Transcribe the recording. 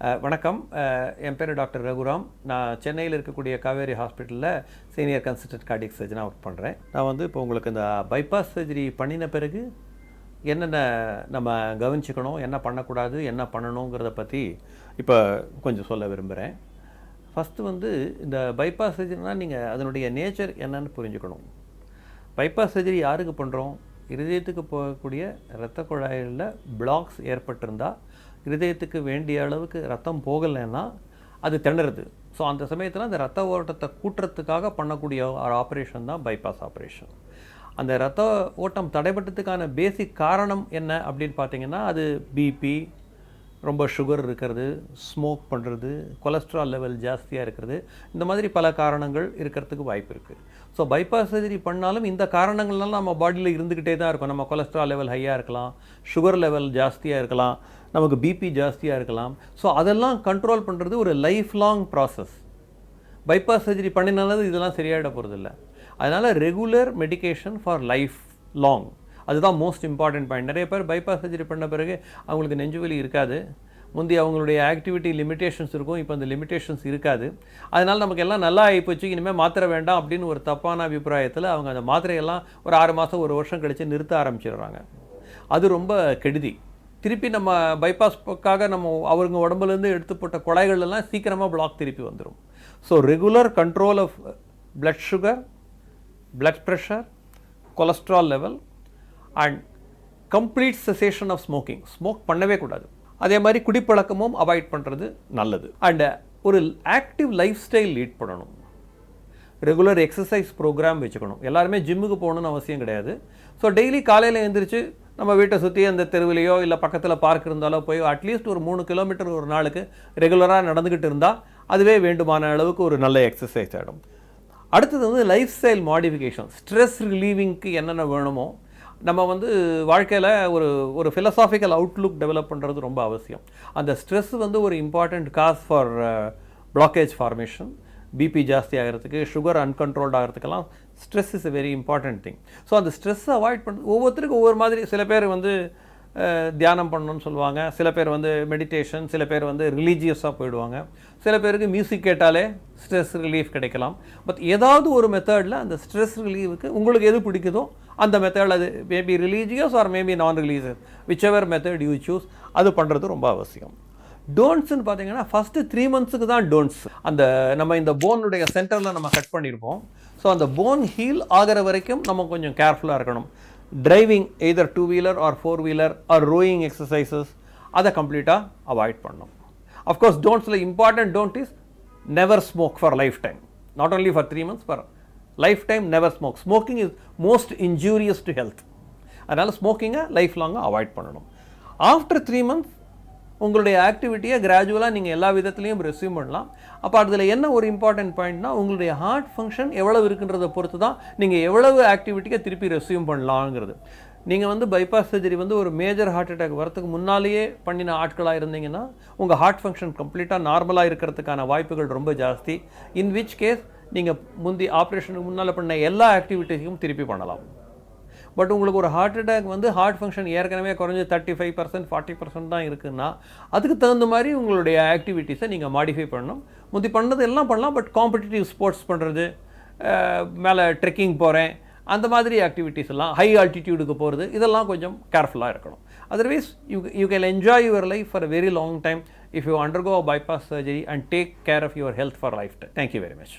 வணக்கம். என் பேர் டாக்டர் ரகுராம். நான் சென்னையில் இருக்கக்கூடிய காவேரி ஹாஸ்பிட்டலில் சீனியர் கன்சல்டன்ட் கார்டியக் சர்ஜனாக ஒர்க் பண்ணுறேன். நான் வந்து இப்போ உங்களுக்கு இந்த பைபாஸ் சர்ஜரி பண்ணின பிறகு என்னென்ன நம்ம கவனிச்சுக்கணும், என்ன பண்ணக்கூடாது, என்ன பண்ணணுங்கிறத பற்றி இப்போ கொஞ்சம் சொல்ல விரும்புகிறேன். ஃபஸ்ட்டு வந்து இந்த பைபாஸ் சர்ஜரினால் நீங்கள் அதனுடைய நேச்சர் என்னன்னு புரிஞ்சுக்கணும். பைபாஸ் சர்ஜரி யாருக்கு பண்ணுறோம்? இருதயத்துக்கு போகக்கூடிய இரத்த குழாய்களில் பிளாக்ஸ் ஏற்பட்டிருந்தால், இருதயத்துக்கு வேண்டிய அளவுக்கு ரத்தம் போகலைன்னா அது திணறுது. ஸோ அந்த சமயத்தில் அந்த ரத்த ஓட்டத்தை கூட்டுறதுக்காக பண்ணக்கூடிய ஒரு ஆப்ரேஷன் தான் பைபாஸ் ஆப்ரேஷன். அந்த ரத்த ஓட்டம் தடைப்பட்டதுக்கான பேசிக் காரணம் என்ன அப்படின்னு பார்த்தீங்கன்னா, அது பிபி, ரொம்ப சுகர் இருக்கிறது, ஸ்மோக் பண்ணுறது, கொலஸ்ட்ரால் லெவல் ஜாஸ்தியாக இருக்கிறது, இந்த மாதிரி பல காரணங்கள் இருக்கிறதுக்கு வாய்ப்பு இருக்குது. ஸோ பைபாஸ் சர்ஜரி பண்ணாலும் இந்த காரணங்கள்லாம் நம்ம பாடியில் இருந்துக்கிட்டே தான் இருக்கும். நம்ம கொலஸ்ட்ரால் லெவல் ஹையாக இருக்கலாம், சுகர் லெவல் ஜாஸ்தியாக இருக்கலாம், நமக்கு பிபி ஜாஸ்தியாக இருக்கலாம். ஸோ அதெல்லாம் கண்ட்ரோல் பண்ணுறது ஒரு life long process. Bypass surgery பண்ணினாலும் இதெல்லாம் சரியாயிட போகிறதில்ல. அதனால் regular medication for life long, அதுதான் மோஸ்ட் இம்பார்ட்டன்ட் பாயிண்ட். நிறைய பேர் பைபாஸ் சர்ஜரி பண்ண பிறகு அவங்களுக்கு நெஞ்சுவலி இருக்காது. முந்தி அவங்களுடைய ஆக்டிவிட்டி லிமிட்டேஷன்ஸ் இருக்கும், இப்போ அந்த லிமிட்டேஷன்ஸ் இருக்காது. அதனால் நமக்கு எல்லாம் நல்லா ஆகிப்போச்சு, இனிமேல் மாத்திரை வேண்டாம் அப்படின்னு ஒரு தப்பான அபிப்பிராயத்தில் அவங்க அந்த மாத்திரையெல்லாம் ஒரு 6 மாதம் 1 வருஷம் கழித்து நிறுத்த ஆரம்பிச்சிடுறாங்க. அது ரொம்ப கெடுதி. திருப்பி நம்ம பைபாஸ்க்காக நம்ம அவங்க உடம்புலேருந்து எடுத்து போட்ட குழாய்களெல்லாம் சீக்கிரமாக பிளாக் திருப்பி வந்துடும். So regular control of blood sugar, blood pressure, cholesterol level and complete cessation of smoking. Smoke பண்ணவே கூடாது. அதே மாதிரி குடிப்பழக்கமும் அவாய்ட் பண்ணுறது நல்லது. அண்ட் ஒரு ஆக்டிவ் லைஃப் ஸ்டைல் லீட் பண்ணணும். ரெகுலர் எக்ஸசைஸ் ப்ரோக்ராம் வச்சுக்கணும். எல்லாருமே ஜிம்முக்கு போகணுன்னு அவசியம் கிடையாது. ஸோ டெய்லி காலையில் எழுந்திரிச்சு நம்ம வீட்டை சுற்றி அந்த தெருவிலையோ இல்லை பக்கத்தில் பார்க் இருந்தாலோ போய் அட்லீஸ்ட் ஒரு 3 கிலோமீட்டர் ஒரு நாளுக்கு ரெகுலராக நடந்துக்கிட்டு இருந்தால் அதுவே வேண்டுமான அளவுக்கு ஒரு நல்ல எக்ஸசைஸ் ஆகிடும். அடுத்தது வந்து லைஃப் ஸ்டைல் மாடிஃபிகேஷன். ஸ்ட்ரெஸ் ரிலீவிங்க்கு என்னென்ன வேணுமோ, நம்ம வந்து வாழ்க்கையில் ஒரு ஃபிலசாபிக்கல் அவுட்லுக் டெவலப் பண்ணுறது ரொம்ப அவசியம். அந்த ஸ்ட்ரெஸ் வந்து ஒரு important cause for blockage formation. BP ஜாஸ்தி ஆகிறதுக்கு, சுகர் அன்கண்ட்ரோல்ட் ஆகிறதுக்கெல்லாம் stress is a very important thing. So அந்த ஸ்ட்ரெஸ்ஸை அவாய்ட் பண்ணுறது ஒவ்வொருத்தருக்கும் ஒவ்வொரு மாதிரி. சில பேர் வந்து தியானம் பண்ணணும்னு சொல்லுவாங்க, சில பேர் வந்து மெடிடேஷன், சில பேர் வந்து ரிலீஜியஸாக போயிடுவாங்க, சில பேருக்கு மியூசிக் கேட்டாலே ஸ்ட்ரெஸ் ரிலீஃப் கிடைக்கலாம். பட் ஏதாவது ஒரு மெத்தடில் அந்த ஸ்ட்ரெஸ் ரிலீவுக்கு உங்களுக்கு எது பிடிக்குதோ அந்த மெத்தட், அது மேபி ரிலீஜியஸ் ஆர் மேபி நான் religious, which ever method you choose, அது பண்ணுறது ரொம்ப அவசியம். டோன்ட்ஸ்ன்னு பார்த்தீங்கன்னா ஃபஸ்ட்டு 3 மந்த்ஸுக்கு தான் டோன்ட்ஸ். அந்த நம்ம இந்த போனுடைய சென்டரில் நம்ம கட் பண்ணியிருப்போம். ஸோ அந்த போன் ஹீல் ஆகிற வரைக்கும் நம்ம கொஞ்சம் கேர்ஃபுல்லாக இருக்கணும். Driving either two wheeler or four wheeler or rowing exercises, அதை கம்ப்ளீட்டாக அவாய்ட் பண்ணணும். அஃப்கோர்ஸ் டோன்ட்ஸில் important don't is never smoke for life time. Not only for 3 months, for life time never smoke. Smoking is most injurious to health. அதனால் ஸ்மோக்கிங்கை life லாங்காக avoid பண்ணணும். After 3 months உங்களுடைய ஆக்டிவிட்டியை கிராஜுவலாக நீங்கள் எல்லா விதத்துலையும் ரெஸ்யூம் பண்ணலாம். அப்போ அதில் என்ன ஒரு இம்பார்ட்டன்ட் பாயிண்ட்னா, உங்களுடைய ஹார்ட் ஃபங்க்ஷன் எவ்வளவு இருக்குன்றதை பொறுத்து தான் நீங்கள் எவ்வளவு ஆக்டிவிட்டியை திருப்பி ரெஸ்யூம் பண்ணலாங்கிறது. நீங்கள் வந்து பைபாஸ் சர்ஜரி வந்து ஒரு மேஜர் ஹார்ட் அட்டாக் வரத்துக்கு முன்னாலேயே பண்ணின ஆட்களாக இருந்தீங்கன்னா உங்கள் ஹார்ட் ஃபங்க்ஷன் கம்ப்ளீட்டாக நார்மலாக இருக்கிறதுக்கான வாய்ப்புகள் ரொம்ப ஜாஸ்தி. இன் விச் கேஸ் நீங்கள் முந்தி ஆப்ரேஷனுக்கு முன்னால் பண்ண எல்லா ஆக்டிவிட்டிஸையும் திருப்பி பண்ணலாம். பட் உங்களுக்கு ஒரு ஹார்ட் அட்டாக் வந்து ஹார்ட் ஃபங்க்ஷன் ஏற்கனவே குறைஞ்சி 35%, 40% தான் இருக்குன்னா அதுக்கு தகுந்த மாதிரி உங்களுடைய ஆக்டிவிட்டீஸை நீங்கள் மாடிஃபை பண்ணணும். முந்தி பண்ணது எல்லாம் பண்ணலாம், பட் காம்படிட்டிவ் ஸ்போர்ட்ஸ் பண்ணுறது, மேலே ட்ரெக்கிங் போகிறேன், அந்த மாதிரி ஆக்டிவிட்டீஸ் எல்லாம், ஹை ஆல்டிடியூடுக்கு போகிறது, இதெல்லாம் கொஞ்சம் கேர்ஃபுல்லாக இருக்கணும். Otherwise you can enjoy your life for a very long time if you undergo a bypass surgery and take care of your health for lifetime. Thank you very much.